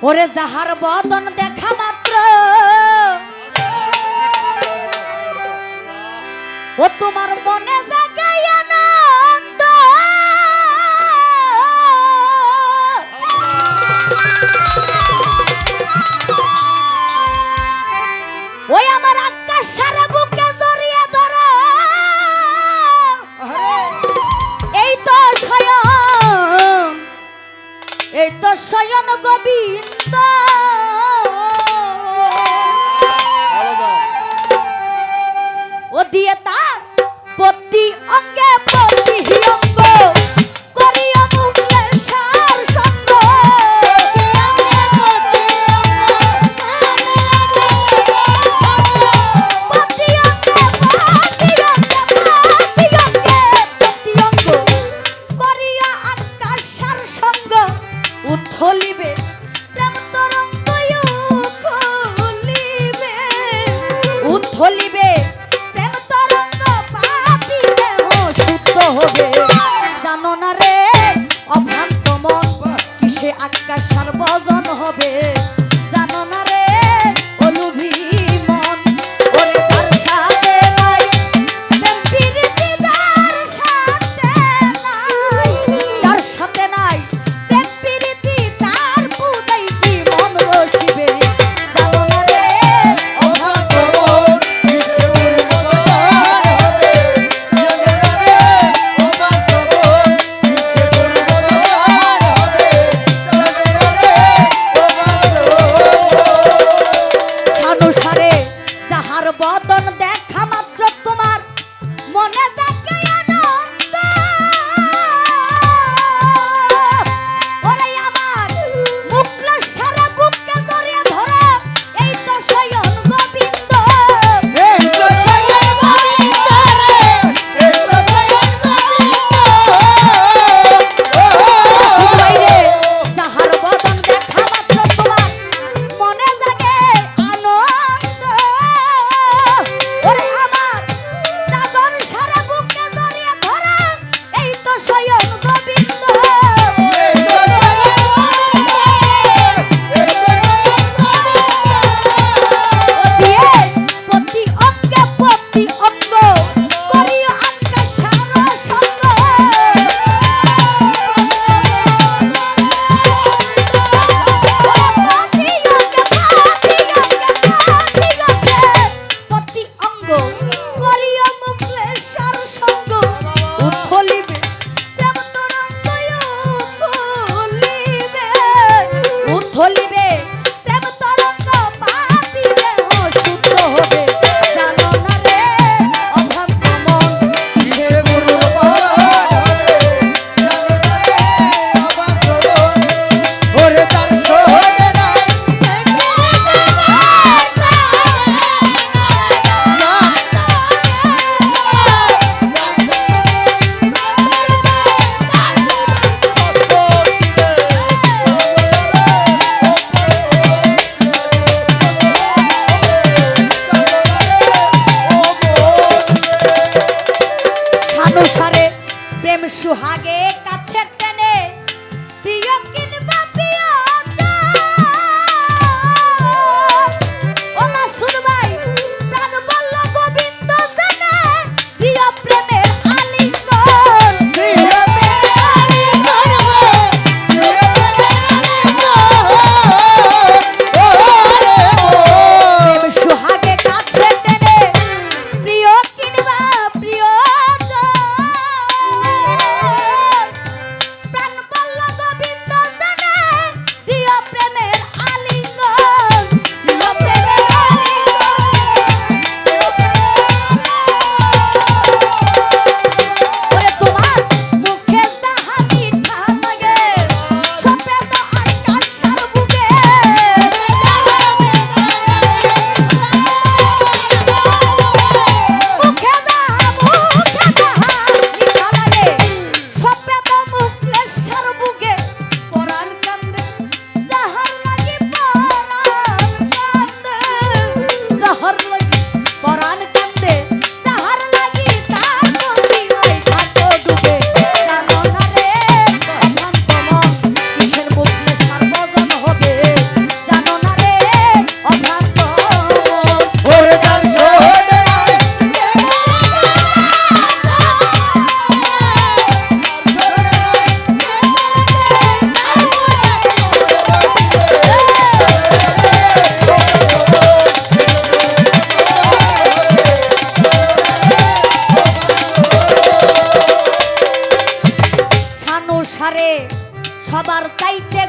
ওরে যাহার বদন দেখা মাত্র ও তোমার মনে জাগায় আনন্দ ওই আমার আকাশ সারা বুকে জড়িয়ে ধরো এই তো শয়ন গোবিন্দ ও দিয়ে তার প্রতি অঙ্গে প্রতি অঙ্গ করিয়া মুখের সার সঙ্গ প্রতি অঙ্গে প্রতি অঙ্গ করিয়া আকাশ সার সঙ্গ উথলিবে প্রেম তরঙ্গ উথলিবে প্রেম তরঙ্গ পাপিলে শুদ্ধ হবে জানো না রে অভ্রান্ত মন কিসে আকাশ সার্বজন হবে জানো না রে অলুভি মন ওরে তার সাথে নাই প্রেম প্রীতি তার সাথে নাই তার সাথে নাই প্রেম প্রীতি তার পূজাই কি মন বসিবে জানো না রে অভ্রান্ত মন কিসে উন্মোদন হবে জানো না রে অভ্রান্ত মন কিসে উন্মোদন হবে জানো না রে অভ্রান্ত সানুসারে যাহার বদন দেখা মাত্র তোমার মনে জাগে আনন্দ ওরে আমার মুখলা সারা বুকে জড়িয়ে ধরো এই তো শয়ন গোবিন্দ এই তো শয়ন গোবিন্দ রে এই তো শয়ন গোবিন্দ বাইরে যাহার বদন দেখা মাত্র তোমার মনে জাগে আনন্দ ওরে আমার নাগর সারা বুকে জড়িয়ে ধরো এই তো শয়ন গোবিন্দ এই তো শয়ন গোবিন্দ এই তো দিয়ে প্রতি অঙ্গে প্রতি অঙ্গ করিও আকাশ সারা সঙ্গ প্রতি অঙ্গ করিও মুখের সার সঙ্গ উথলিবে প্রেম তরঙ্গ উথলিবে প্রেম তরঙ্গ পাপিলে শুদ্ধ হবে জানো না রে অভ্রান্ত মন কিসে গুরুর বদন হবে জানো না রে অভ্রান্ত মন ওরে তার শোনে নাই সানুসারে প্রেম সুহাগে কাছে টেনে প্রিয় কিনবা প্রিয় ও মাসুদ ভাই প্রাণ বল্ল গোবিন্দ জানে দিও প্রেমের আলিঙ্গন দিও প্রেমের আলিঙ্গন দিও প্রেম সুহাগে কাছে টেনে প্রিয় কিনবা প্রিয় আমার চাইতে